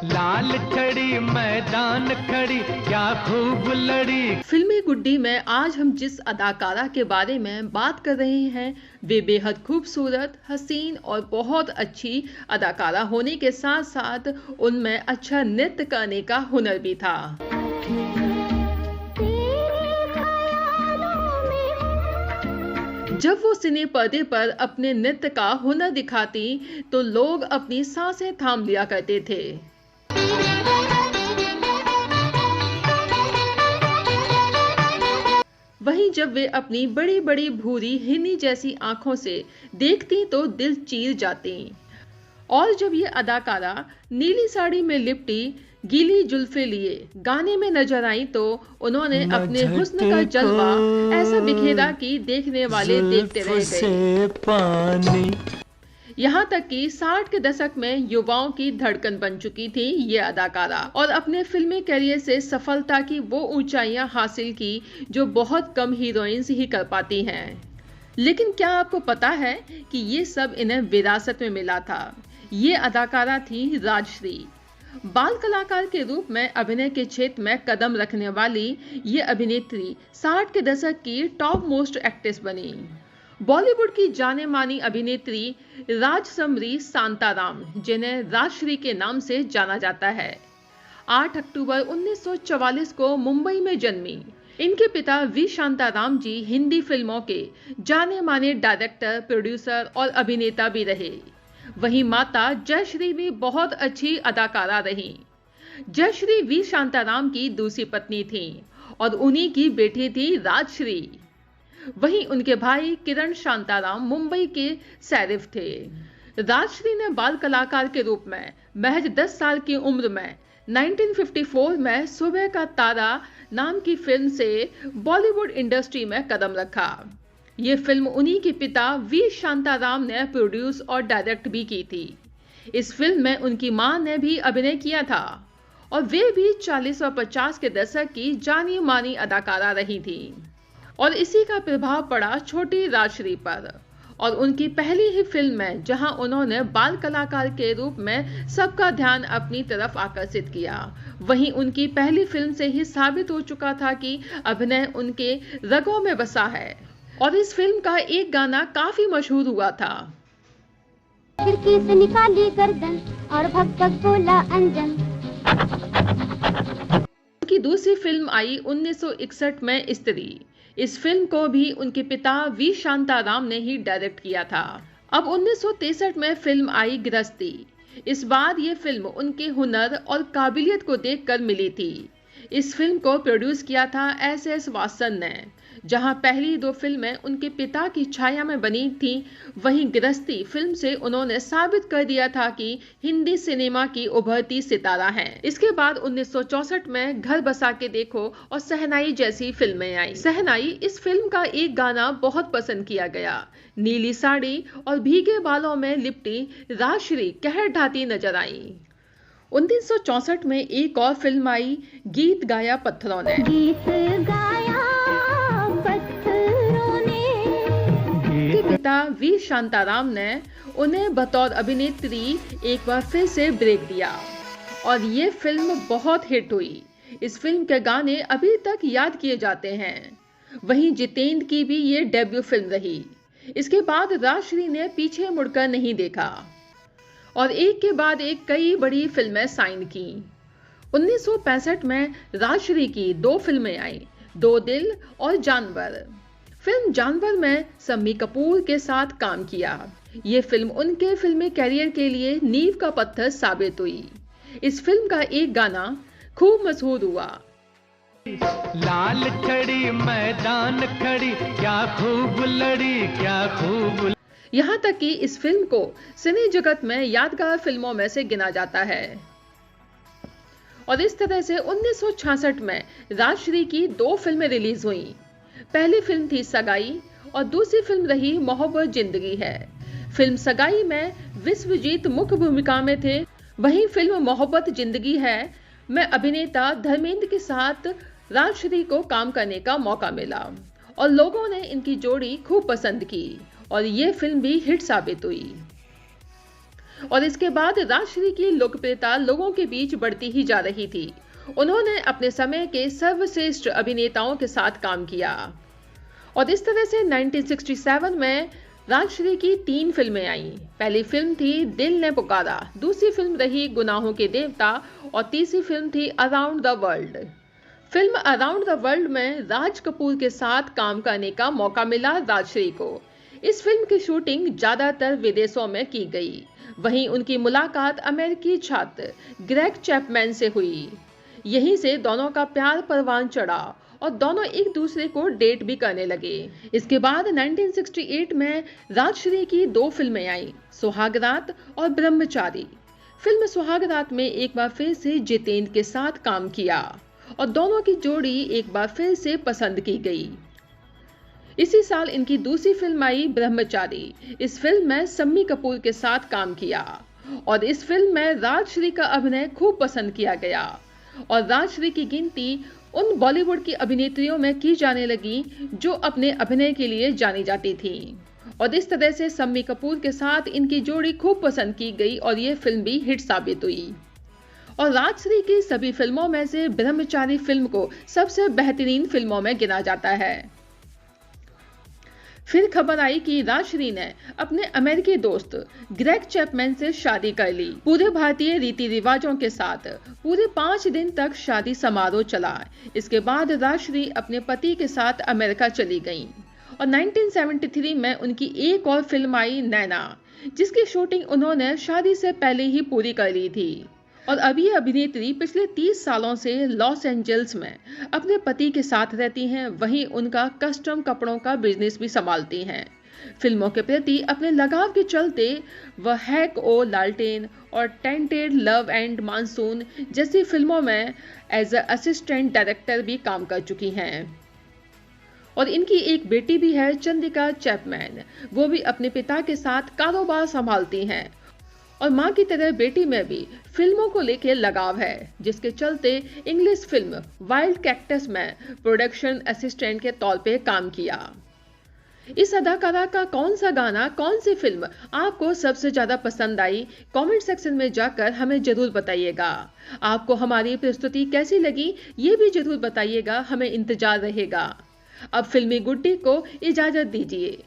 लाल छड़ी मैदान खड़ी क्या खूब लड़ी। फिल्मी गुड्डी में आज हम जिस अदाकारा के बारे में बात कर रहे हैं वे बेहद खूबसूरत, हसीन और बहुत अच्छी अदाकारा होने के साथ साथ उनमें अच्छा नृत्य करने का हुनर भी था। जब वो सिने पर्दे पर अपने नृत्य का हुनर दिखाती तो लोग अपनी सांसें थाम लिया करते थे। वहीं जब वे अपनी बड़ी बड़ी भूरी हिरनी जैसी आंखों से देखती तो दिल चीर जाती। और जब ये अदाकारा नीली साड़ी में लिपटी गीली जुल्फे लिए गाने में नजर आई तो उन्होंने अपने हुस्न का जलवा ऐसा बिखेरा कि देखने वाले देखते रह गए। यहाँ तक कि 60 के दशक में युवाओं की धड़कन बन चुकी थी ये अदाकारा और अपने फिल्मी करियर से सफलता की वो ऊंचाइयां हासिल की जो बहुत कम हीरोइंस ही कर पाती हैं। लेकिन क्या आपको पता है कि ये सब इन्हें विरासत में मिला था? ये अदाकारा थी राजश्री। बाल कलाकार के रूप में अभिनय के क्षेत्र में कदम रखने वाली ये अभिनेत्री 60 के दशक की टॉप मोस्ट एक्ट्रेस बनी। बॉलीवुड की जाने मानी अभिनेत्री राजसमरी शांताराम, जिन्हें राजश्री के नाम से जाना जाता है, 8 अक्टूबर 1944 को मुंबई में जन्मी। इनके पिता वी शांताराम जी हिंदी फिल्मों के जाने माने डायरेक्टर, प्रोड्यूसर और अभिनेता भी रहे। वहीं माता जयश्री भी बहुत अच्छी अदाकारा रही। जयश्री वी शांताराम की दूसरी पत्नी थी और उन्हीं की बेटी थी राजश्री। वहीं उनके भाई किरण शांताराम मुंबई के शरीफ थे। राजश्री ने बाल कलाकार के रूप में महज 10 साल की उम्र में 1954 में सुबह का तारा नाम की फिल्म से बॉलीवुड इंडस्ट्री में कदम रखा। ये फिल्म उन्हीं के पिता वी शांताराम ने प्रोड्यूस और डायरेक्ट भी की थी। इस फिल्म में उनकी मां ने भी अभिनय किया था और वे भी 40 और 50 के दशक की जानी मानी अदाकारा रही थी। और इसी का प्रभाव पड़ा छोटी राजश्री पर और उनकी पहली ही फिल्म में, जहां उन्होंने बाल कलाकार के रूप में सबका ध्यान अपनी तरफ आकर्षित किया। वहीं उनकी पहली फिल्म से ही साबित हो चुका था कि अभिनय उनके रगों में बसा है और इस फिल्म का एक गाना काफी मशहूर हुआ था। खिड़की से निकाली गर्दन और भग भग बोला अंजन। उनकी दूसरी फिल्म आई 1961 में स्त्री। इस फिल्म को भी उनके पिता वी शांताराम ने ही डायरेक्ट किया था। अब 1963 में फिल्म आई गृहस्थी। इस बार ये फिल्म उनके हुनर और काबिलियत को देखकर मिली थी। इस फिल्म को प्रोड्यूस किया था एस.एस. वासन ने। जहां पहली 2 फिल्में उनके पिता की छाया में बनी थी, वहीं गृहस्थी फिल्म से उन्होंने साबित कर दिया था कि हिंदी सिनेमा की उभरती सितारा हैं। इसके बाद 1964 में घर बसा के देखो और शहनाई जैसी फिल्में आई। शहनाई इस फिल्म का एक गाना बहुत पसंद किया गया। नीली साड़ी और भीगे बालों में लिपटी राजश्री कहर ढाती नजर आई। 1964 में एक और फिल्म आई गीत गाया पत्थरों ने। गीत गाया पत्थरों ने। पिता वी शांताराम ने उन्हें बतौर अभिनेत्री एक बार फिर से ब्रेक दिया और ये फिल्म बहुत हिट हुई। इस फिल्म के गाने अभी तक याद किए जाते हैं। वहीं जितेंद्र की भी ये डेब्यू फिल्म रही। इसके बाद राजश्री ने पीछे मुड़कर नहीं देखा और एक के बाद एक कई बड़ी फिल्में साइन की। 1965 में राजश्री की 2 फिल्में आई, दो दिल और जानवर। फिल्म जानवर में शम्मी कपूर के साथ काम किया। ये फिल्म उनके फिल्मी करियर के लिए नींव का पत्थर साबित हुई। इस फिल्म का एक गाना खूब मशहूर हुआ। लाल छड़ी मैदान खड़ी क्या खूब लड़ी क्या खूब। यहाँ तक कि इस फिल्म को सिने जगत में यादगार फिल्मों में से गिना जाता है। और इस तरह से 1966 में राजश्री की 2 फिल्में रिलीज हुई। पहली फिल्म थी सगाई और दूसरी फिल्म रही मोहब्बत जिंदगी है। फिल्म सगाई में विश्वजीत मुख्य भूमिका में थे, वहीं फिल्म मोहब्बत जिंदगी है में अभिनेता धर्मेंद्र के साथ राजश्री को काम करने का मौका मिला और लोगों ने इनकी जोड़ी खूब पसंद की और ये फिल्म भी हिट साबित हुई। और इसके बाद राजश्री की लोकप्रियता लोगों के बीच बढ़ती ही जा रही थी। उन्होंने अपने समय के सर्वश्रेष्ठ अभिनेताओं के साथ काम किया और इस तरह से 1967 में राजश्री की 3 फिल्में आईं। पहली फिल्म थी दिल ने पुकारा, दूसरी फिल्म रही गुनाहों के देवता और तीसरी फिल्म थी around the world. Film around the world में राज कपूर के साथ काम करने का मौका मिला राजश्री को। इस फिल्म की शूटिंग ज्यादातर विदेशों में की गई। वहीं उनकी मुलाकात अमेरिकी छात्र ग्रेग चैपमैन से हुई। यहीं से दोनों का प्यार परवान चढ़ा और दोनों एक दूसरे को डेट भी करने लगे। इसके बाद 1968 में राजश्री की 2 फिल्में आईं, सुहागरात और ब्रह्मचारी। फिल्म सुहागरात में एक बार फिर से जितेंद्र के साथ काम किया और दोनों की जोड़ी एक बार फिर से पसंद की गई। इसी साल इनकी दूसरी फिल्म आई ब्रह्मचारी। इस फिल्म में शम्मी कपूर के साथ काम किया और इस फिल्म में राजश्री का अभिनय खूब पसंद किया गया और राजश्री की गिनती उन बॉलीवुड की अभिनेत्रियों में की जाने लगी जो अपने अभिनय के लिए जानी जाती थीं। और इस तरह से शम्मी कपूर के साथ इनकी जोड़ी खूब पसंद की गई और ये फिल्म भी हिट साबित हुई। और राजश्री की सभी फिल्मों में से ब्रह्मचारी फिल्म को सबसे बेहतरीन फिल्मों में गिना जाता है। फिर खबर आई कि राजश्री ने अपने अमेरिकी दोस्त ग्रेग चैपमैन से शादी कर ली। पूरे भारतीय रीति रिवाजों के साथ पूरे 5 दिन तक शादी समारोह चला। इसके बाद राजश्री अपने पति के साथ अमेरिका चली गईं और 1973 में उनकी एक और फिल्म आई नैना, जिसकी शूटिंग उन्होंने शादी से पहले ही पूरी कर ली थी। और अब ये अभिनेत्री पिछले 30 सालों से लॉस एंजल्स में अपने पति के साथ रहती हैं। वहीं उनका कस्टम कपड़ों का बिजनेस भी संभालती हैं। फिल्मों के प्रति अपने लगाव के चलते वह हैक ओ लालटेन और टेंटेड लव एंड मानसून जैसी फिल्मों में एज अ असिस्टेंट डायरेक्टर भी काम कर चुकी हैं। और इनकी एक बेटी भी है, चंद्रिका चैपमैन। वो भी अपने पिता के साथ कारोबार संभालती हैं और मां की तरह बेटी में भी फिल्मों को लेकर लगाव है, जिसके चलते इंग्लिश फिल्म वाइल्ड कैक्टस में प्रोडक्शन असिस्टेंट के तौर पे काम किया। इस अदाकारा का कौन सा गाना, कौन सी फिल्म आपको सबसे ज्यादा पसंद आई, कमेंट सेक्शन में जाकर हमें जरूर बताइएगा। आपको हमारी प्रस्तुति कैसी लगी ये भी जरूर बताइएगा, हमें इंतजार रहेगा। अब फिल्मी गुड्डी को इजाजत दीजिए।